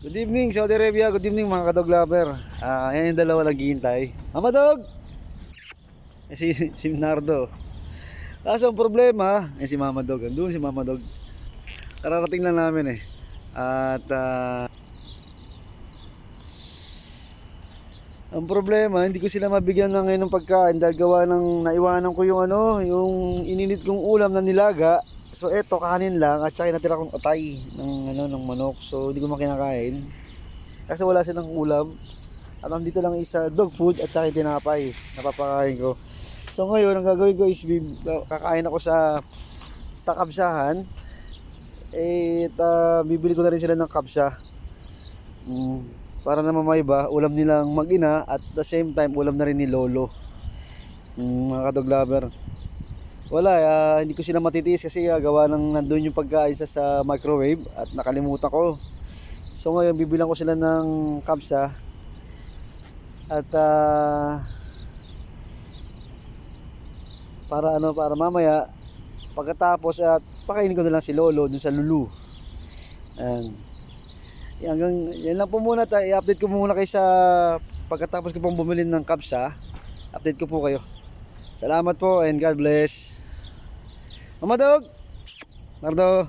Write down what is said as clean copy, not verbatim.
Good evening Saudi Arabia, good evening mga kadog lover. Yan yung dalawa naghihintay. Mama Dog! Si Nardo. Kaso ang problema, si Mama Dog. Andun si Mama Dog. Kararating lang namin eh. At ang problema, hindi ko sila mabigyan ng ngayon ng pagkain dahil gawa ng naiwanan ko yung yung ininit kong ulam na nilaga. So eto kanin lang at saka natira kong atay ng manok. So hindi ko makinakain. Kasi wala silang ulam. At nandito lang isa dog food at saka tinapay na papakain ko. So ngayon ang gagawin ko is kakain ako sa kabsahan. Bibili ko na rin sila ng kabsa. Para naman may iba, ulam nilang mag-ina at the same time ulam na rin ni Lolo. Mga kadog lover. Wala, hindi ko sila matitiis kasi gawa ng nandun yung pagkain sa microwave at nakalimutan ko. So ngayon bibilang ko sila ng kapsa at para mamaya pagkatapos at pakainin ko na lang si Lolo dun sa Lulu. Hanggang yan lang po muna tayo. I-update ko muna kayo sa pagkatapos ko pong bumili ng kapsa. Update ko po kayo. Salamat po and God bless. Mama Dog! Nardo!